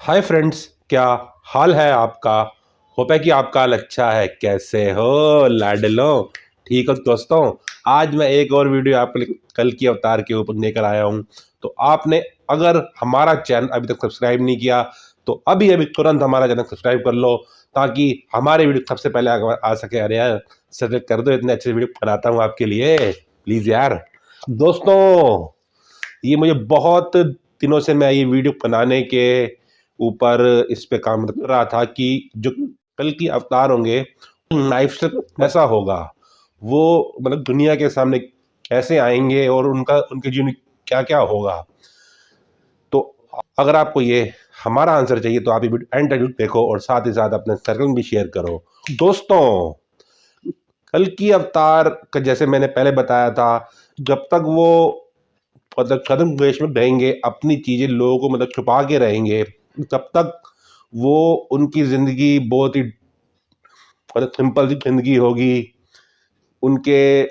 Hi friends, क्या हाल है आपका। होप है कि आपका हाल अच्छा है। कैसे हो लाडलो? ठीक हो दोस्तों। आज मैं एक और वीडियो आपके लिए कल की अवतार के ऊपर लेकर आया हूँ। तो आपने अगर हमारा चैनल अभी तक सब्सक्राइब नहीं किया तो अभी अभी तुरंत हमारा चैनल सब्सक्राइब कर लो, ताकि हमारे वीडियो सबसे पहले आ सके। अरे यार, सब्सक्राइब कर दो, इतने अच्छे वीडियो बनाता हूँ आपके लिए, प्लीज यार। दोस्तों, ये मुझे बहुत दिनों से मैं ये वीडियो बनाने के ऊपर इस पे काम कर रहा था कि जो कल की अवतार होंगे लाइफ से कैसा होगा, वो मतलब दुनिया के सामने कैसे आएंगे और उनका उनके जीवन में क्या क्या होगा। तो अगर आपको ये हमारा आंसर चाहिए तो आप ये एंड तक देखो और साथ ही साथ अपने सर्कल में भी शेयर करो। दोस्तों, कल की अवतार का जैसे मैंने पहले बताया था, जब तक वो मतलब कदम वेश में रहेंगे, अपनी चीजें लोगों को मतलब छुपा के रहेंगे, तब तक वो उनकी जिंदगी बहुत ही मतलब सिंपल सी जिंदगी होगी। उनके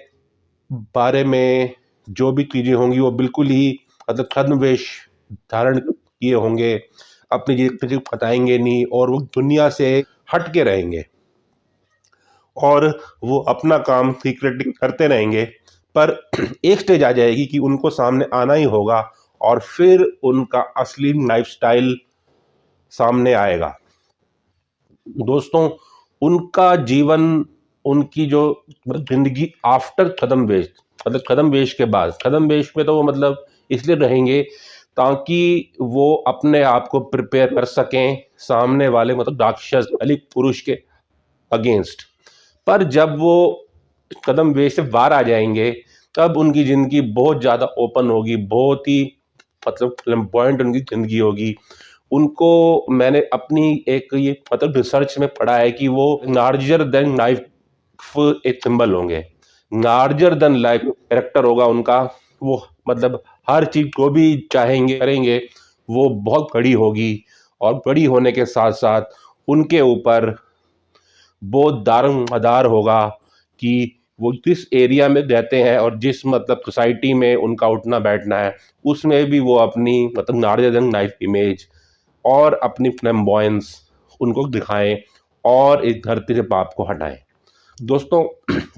बारे में जो भी चीजें होंगी वो बिल्कुल ही मतलब छद्मवेश धारण किए होंगे। अपनी चीज किसी को बताएंगे नहीं और वो दुनिया से हट के रहेंगे और वो अपना काम सीक्रेटली करते रहेंगे। पर एक स्टेज आ जाएगी कि उनको सामने आना ही होगा और फिर उनका असली लाइफस्टाइल सामने आएगा। दोस्तों, उनका जीवन, उनकी जो मतलब जिंदगी आफ्टर छद्मवेश, मतलब छद्मवेश के बाद, छद्मवेश में तो वो मतलब इसलिए रहेंगे ताकि वो अपने आप को प्रिपेयर कर सकें सामने वाले मतलब राक्षस अलिक पुरुष के अगेंस्ट। पर जब वो कदम वे से बाहर आ जाएंगे तब उनकी ज़िंदगी बहुत ज़्यादा ओपन होगी, बहुत ही मतलब फ्लैम्बॉयंट उनकी ज़िंदगी होगी। उनको मैंने अपनी एक ये मतलब रिसर्च में पढ़ा है कि वो लार्जर देन लाइफ एक सिंबल होंगे, लार्जर देन लाइफ कैरेक्टर होगा उनका। वो मतलब हर चीज़ को भी चाहेंगे करेंगे, वो बहुत बड़ी होगी। और बड़ी होने के साथ साथ उनके ऊपर बहुत दारोमदार होगा कि वो जिस एरिया में रहते हैं और जिस मतलब सोसाइटी में उनका उठना बैठना है, उसमें भी वो अपनी मतलब लार्जर देन लाइफ इमेज और अपनी फ्लैम्बॉयंस उनको दिखाएं और इस धरती से पाप को हटाएं। दोस्तों,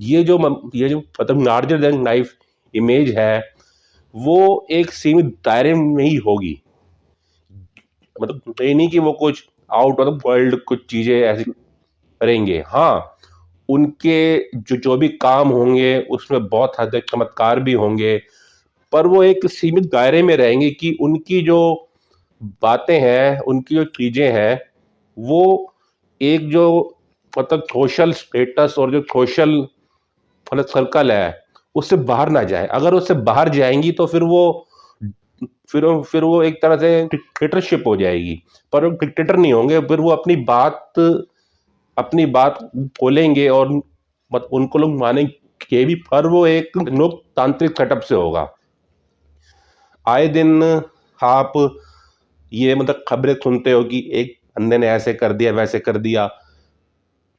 ये जो मतलब लार्जर देन लाइफ इमेज है, वो एक सीमित दायरे में ही होगी। मतलब ये नहीं कि वो कुछ आउट ऑफ द वर्ल्ड कुछ चीज़ें ऐसी करेंगे। हाँ, उनके जो जो भी काम होंगे उसमें बहुत हद तक चमत्कार भी होंगे, पर वो एक सीमित दायरे में रहेंगे कि उनकी जो बातें हैं, उनकी जो चीज़ें हैं, वो एक जो मतलब सोशल स्टेटस और जो सोशल मतलब सर्कल है, उससे बाहर ना जाए। अगर उससे बाहर जाएंगी तो फिर वो एक तरह से डिक्टेटरशिप हो जाएगी। पर वो डिक्टेटर नहीं होंगे, फिर वो अपनी बात बोलेंगे और मत उनको लोग मानेंगे भी, पर वो एक लोकतांत्रिक सेटअप से होगा। आए दिन आप ये मतलब खबरें सुनते हो कि एक बंदे ने ऐसे कर दिया वैसे कर दिया,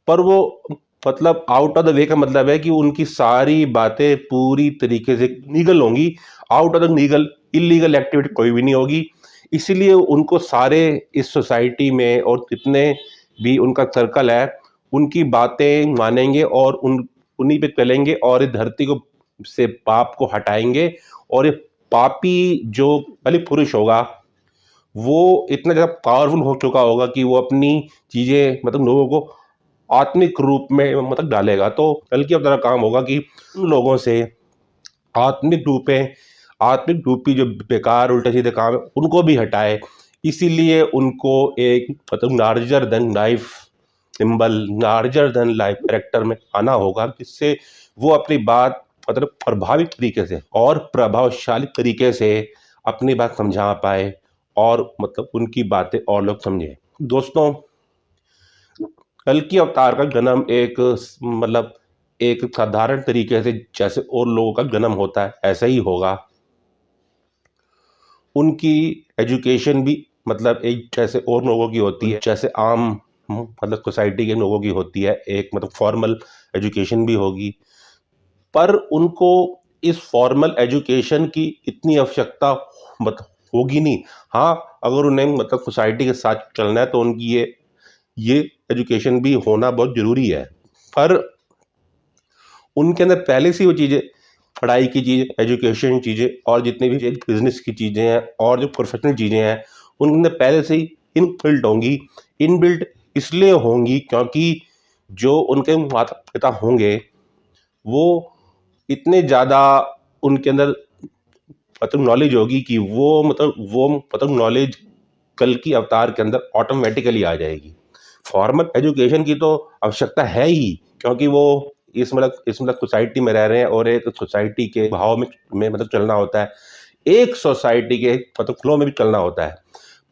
पर वो मतलब आउट ऑफ द वे का मतलब है कि उनकी सारी बातें पूरी तरीके से लीगल होंगी। Out of the legal illegal activity कोई भी नहीं होगी। इसीलिए उनको सारे इस सोसाइटी में और जितने भी उनका सर्कल है, उनकी बातें मानेंगे और उन्हीं पे चलेंगे और इस धरती को से पाप को हटाएंगे। और ये पापी जो बलि पुरुष होगा, वो इतना ज़्यादा पावरफुल हो चुका होगा कि वो अपनी चीज़ें मतलब लोगों को आत्मिक रूप में मतलब डालेगा। तो कल की अवतार का काम होगा कि उन लोगों से आत्मिक रूपें आत्मिक रूपी जो बेकार उल्टे सीधे काम है उनको भी हटाए। इसीलिए उनको एक मतलब larger than life symbol, larger than life character में आना होगा, जिससे वो अपनी बात मतलब प्रभावी तरीके से और प्रभावशाली तरीके से अपनी बात समझा पाए और मतलब उनकी बातें और लोग समझें। दोस्तों, कल की अवतार का जन्म मतलब एक साधारण तरीके से जैसे और लोगों का जन्म होता है ऐसा ही होगा। उनकी एजुकेशन भी मतलब एक जैसे और लोगों की होती है, जैसे आम मतलब सोसाइटी के लोगों की होती है, एक मतलब फॉर्मल एजुकेशन भी होगी। पर उनको इस फॉर्मल एजुकेशन की इतनी आवश्यकता मत होगी नहीं। हाँ, अगर उन्हें मतलब सोसाइटी के साथ चलना है तो उनकी ये एजुकेशन भी होना बहुत ज़रूरी है। पर उनके अंदर पहले से वो चीज़ें, पढ़ाई की चीज़ें, एजुकेशन चीज़ें और जितनी भी बिजनेस की चीज़ें हैं और जो प्रोफेशनल चीज़ें हैं उनके अंदर पहले से ही इनबिल्ट होंगी। इनबिल्ट इसलिए होंगी क्योंकि जो उनके माता पिता होंगे वो इतने ज़्यादा उनके अंदर मतलब नॉलेज होगी कि वो नॉलेज कल की अवतार के अंदर ऑटोमेटिकली आ जाएगी। फॉर्मल एजुकेशन की तो आवश्यकता है ही, क्योंकि वो इस सोसाइटी में रह रहे हैं और एक सोसाइटी के भाव में मतलब चलना होता है, एक सोसाइटी के मतलब फ्लो में भी चलना होता है।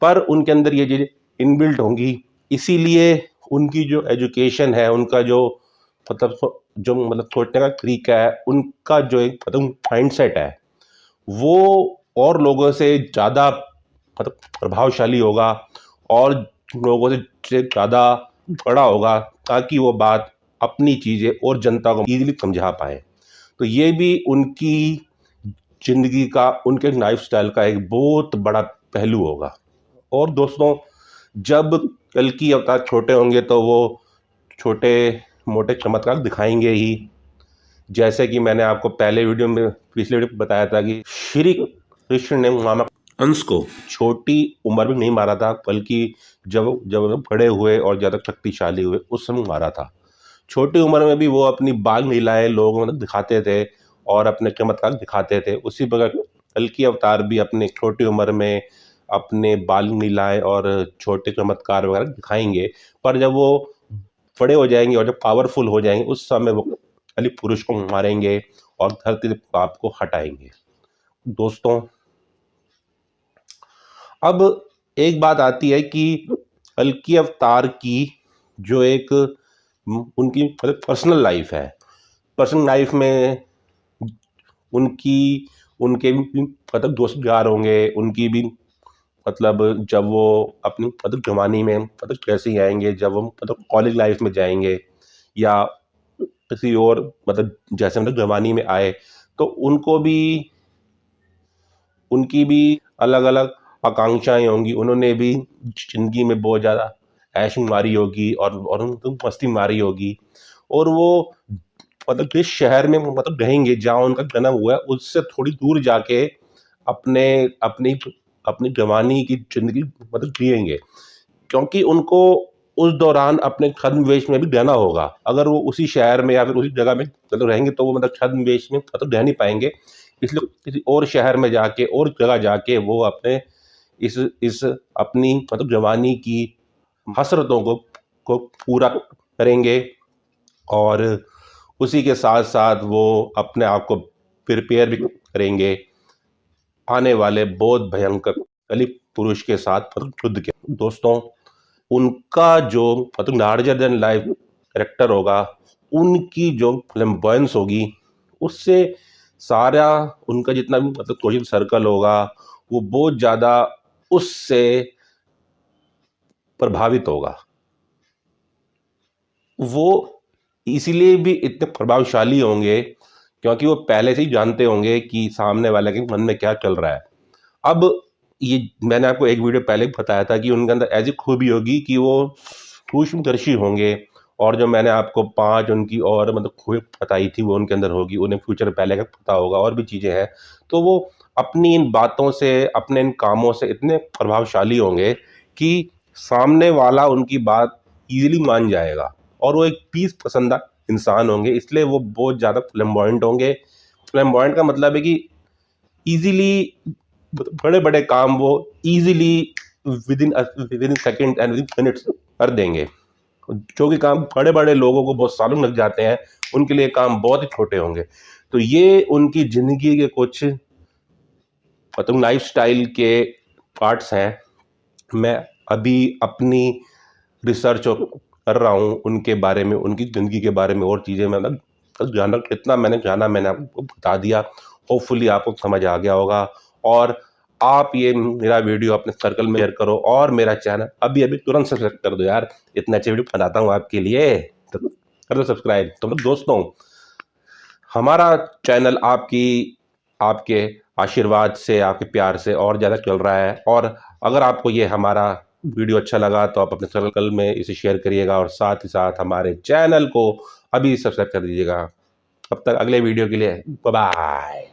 पर उनके अंदर ये चीज़ें इनबिल्ट होंगी, इसीलिए उनकी जो एजुकेशन है, उनका जो सोचने का तरीका है, उनका जो एक मतलब माइंडसेट है वो और लोगों से ज़्यादा मतलब प्रभावशाली होगा और लोगों से ज़्यादा बड़ा होगा, ताकि वो बात अपनी चीज़ें और जनता को ईजिली समझा पाए। तो ये भी उनकी ज़िंदगी का, उनके लाइफस्टाइल का एक बहुत बड़ा पहलू होगा। और दोस्तों, जब कल की अवतार छोटे होंगे तो वो छोटे मोटे चमत्कार दिखाएंगे ही। जैसे कि मैंने आपको पिछले वीडियो में बताया था कि श्री कृष्ण ने मामा कंस को छोटी उम्र में नहीं मारा था, बल्कि जब जब वो बड़े हुए और ज़्यादा शक्तिशाली हुए उस समय मारा था। छोटी उम्र में भी वो अपनी बाल लीलाएं लोगों को दिखाते थे और अपने चमत्कार दिखाते थे। उसी प्रकार कल की अवतार भी अपने छोटी उम्र में अपने बाल लीलाएं और छोटे चमत्कार वगैरह दिखाएंगे। पर जब वो बड़े हो जाएंगे और जब पावरफुल हो जाएंगे उस समय वो कली पुरुष को मारेंगे और धरती से पाप को हटाएंगे। दोस्तों, अब एक बात आती है कि कल्कि अवतार की जो एक उनकी मतलब पर्सनल लाइफ है, पर्सनल लाइफ में उनकी उनके भी मतलब दोस्त यार होंगे, उनकी भी मतलब जब वो अपनी मतलब जवानी में मतलब कैसे ही आएंगे, जब वो मतलब कॉलेज लाइफ में जाएंगे या किसी और मतलब जैसे मतलब जवानी में आए, तो उनकी भी अलग अलग आकांक्षाएं होंगी। उन्होंने भी जिंदगी में बहुत ज़्यादा ऐश मारी होगी और उनको मस्ती मारी होगी। और वो मतलब जिस शहर में वो मतलब रहेंगे, जहाँ उनका जन्म हुआ है, उससे थोड़ी दूर जाके अपने अपनी अपनी जवानी की जिंदगी मतलब जिएंगे, क्योंकि उनको उस दौरान अपने छद्मवेश में भी रहना होगा। अगर वो उसी शहर में या फिर उसी जगह में मतलब रहेंगे तो वो मतलब छद्मवेश में मतलब रह नहीं पाएंगे। इसलिए किसी और शहर में जाके और जगह जाके वो अपने इस अपनी मतलब जवानी की हसरतों को पूरा करेंगे। और उसी के साथ साथ वो अपने आप को प्रिपेयर भी करेंगे आने वाले बहुत भयंकर कली पुरुष के साथ मतलब युद्ध के। दोस्तों, उनका जो मतलब लार्जर देन लाइफ कैरेक्टर होगा, उनकी जो फ्लैम्बॉयंस होगी, उससे सारा उनका जितना भी मतलब सोशल सर्कल होगा वो बहुत ज़्यादा उससे प्रभावित होगा। वो इसीलिए भी इतने प्रभावशाली होंगे क्योंकि वो पहले से ही जानते होंगे कि सामने वाले के मन में क्या चल रहा है। अब ये मैंने आपको एक वीडियो पहले भी बताया था कि उनके अंदर ऐसी खूबी होगी कि वो सूक्ष्मदर्शी होंगे। और जो मैंने आपको 5 उनकी और मतलब खूबी बताई थी वो उनके अंदर होगी, उन्हें फ्यूचर पहले का पता होगा और भी चीज़ें हैं। तो वो अपनी इन बातों से, अपने इन कामों से इतने प्रभावशाली होंगे कि सामने वाला उनकी बात ईज़िली मान जाएगा। और वो एक पीस पसंदा इंसान होंगे, इसलिए वो बहुत ज़्यादा फ्लैम्बॉयंट होंगे। फ्लैम्बॉयंट का मतलब है कि ईज़िली बड़े-बड़े काम वो easily within second and within minutes कर देंगे। जो कि काम बड़े-बड़े लोगों को बहुत सालों लग जाते हैं, उनके लिए काम बहुत ही छोटे होंगे। तो ये उनकी ज़िंदगी के कुछ मतलब लाइफ़स्टाइल के पार्ट्स हैं। मैं अभी अपनी रिसर्च कर रहा हूँ उनके बारे में, उनकी ज़िंदगी के बारे में और चीज़ें मतलब जाना, कितना मैंने जाना मैंने आपको बता दिया। होपफुली आपको समझ आ गया होगा। और आप ये मेरा वीडियो अपने सर्कल में शेयर करो और मेरा चैनल अभी अभी तुरंत सब्सक्राइब कर दो यार, इतने अच्छे वीडियो बनाता हूँ आपके लिए, तो कर दो सब्सक्राइब। तो मतलब दोस्तों, हमारा चैनल आपकी आपके आशीर्वाद से, आपके प्यार से और ज़्यादा चल रहा है। और अगर आपको ये हमारा वीडियो अच्छा लगा तो आप अपने सर्कल में इसे शेयर करिएगा और साथ ही साथ हमारे चैनल को अभी सब्सक्राइब कर दीजिएगा। तब तक अगले वीडियो के लिए बाय बाय।